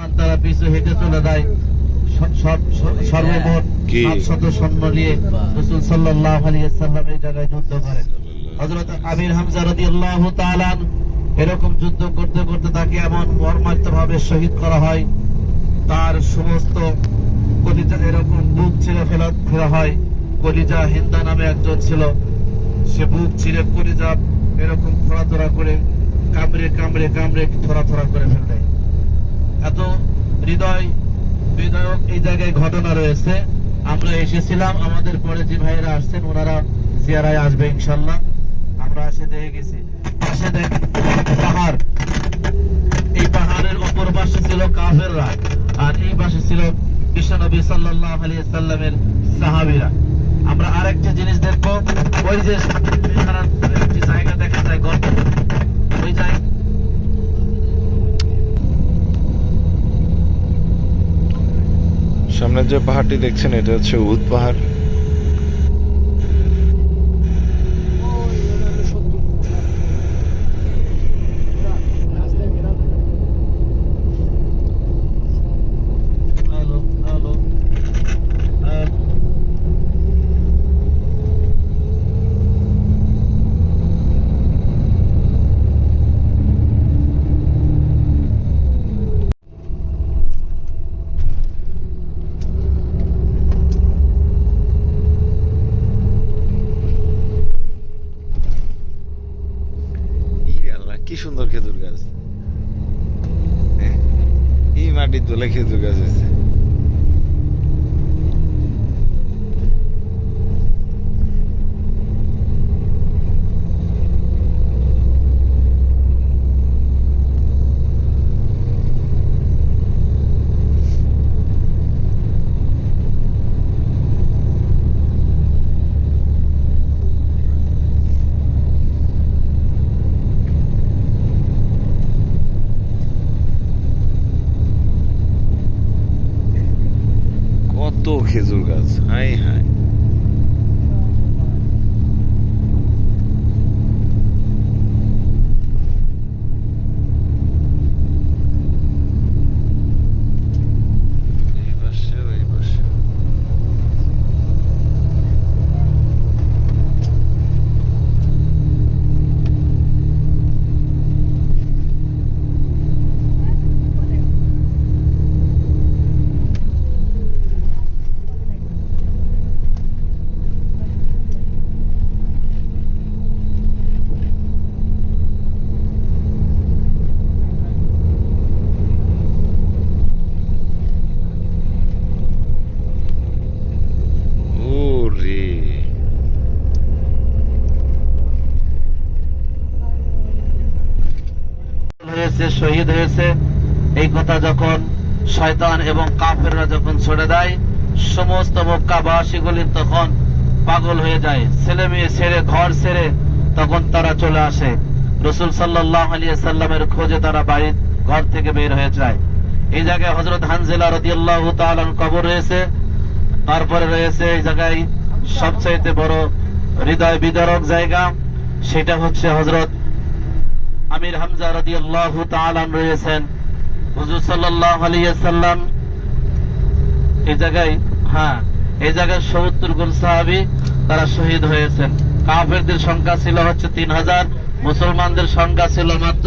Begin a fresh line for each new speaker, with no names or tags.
মুসলমান তারা পিছু হেঁটে চলে যায়। সর্বমোট 700 সৈন্য নিয়ে রাসূল সাল্লাল্লাহু আলাইহি ওয়াসাল্লাম এই জায়গায় যুদ্ধ করেন। হযরত আমির হামজা রাদিয়াল্লাহু তাআলা এরকম যুদ্ধ করতে করতে তাকে এমন মর্মান্তিকভাবে শহীদ করা হয়, তার সমস্ত কলিজা এরকম বুক ছিঁড়ে ফেলা হয়। কলিজা হিন্দা নামে একজন ছিল, সে বুক ছিঁড়ে কলিজা এরকম থোড়া করে কামড়ে থোড়া করে ফেলে। এত হৃদয় বিদায়ক এই জায়গায় ঘটনা রয়েছে। আমরা এসেছিলাম, আমাদের পরে যে ভাইয়েরা আসছেন ওনারা জিয়ারায় আসবে ইনশাল্লাহ। আমরা এসে দেখে গেছি, পাশে দেখ পাহাড়, এই পাহাড়ের অপর পাশে ছিল কাফেররা, আর এই পাশে ছিল বিশ্বনবী সাল্লাল্লাহু আলাইহি ওয়াসাল্লামের সাহাবীরা। আমরা আরেকটা জিনিস দেখবো, ওই যে একটি জায়গা দেখা যায় গর্ত, ওই জায়গা
সামনে যে পাহাড়টি দেখছেন এটা হচ্ছে উহুদ পাহাড়। কি সুন্দর খেজুর গাছ, এই মাটির তোলা খেজুর গাছ হয়েছে। কত খেজুর গাছ, হাই হাই।
শহীদ হয়েছে এই কথা যখন শয়তান এবং কাফেররা যখন ছড়ে দেয়, সমস্ত মক্কাবাসীগুলি তখন পাগল হয়ে যায়, ছেলে মেয়ে ছেড়ে ঘর ছেড়ে তখন তারা চলে আসে। রাসূল সাল্লাল্লাহু আলাইহি ওয়াসাল্লামের খোঁজে তারা বাড়ি ঘর থেকে বের হয়ে যায়। এই জায়গায় হযরত হানজালা রাদিয়াল্লাহু তাআলা কবর রয়েছে। তারপরে রয়েছে এই জায়গায় সবচেয়ে বড় হৃদয় বিদারক জায়গা, সেটা হচ্ছে হযরত আমির হামজা রাদিয়াল্লাহু তাআলা রয়েছেন। হুজুর সাল্লাল্লাহু আলাইহি ওয়াসাল্লাম এই জায়গায় 70 জন সাহাবী তারা শহীদ হয়েছেন। কাফেরদের সংখ্যা ছিল হচ্ছে 3000, মুসলমানদের সংখ্যা ছিল মাত্র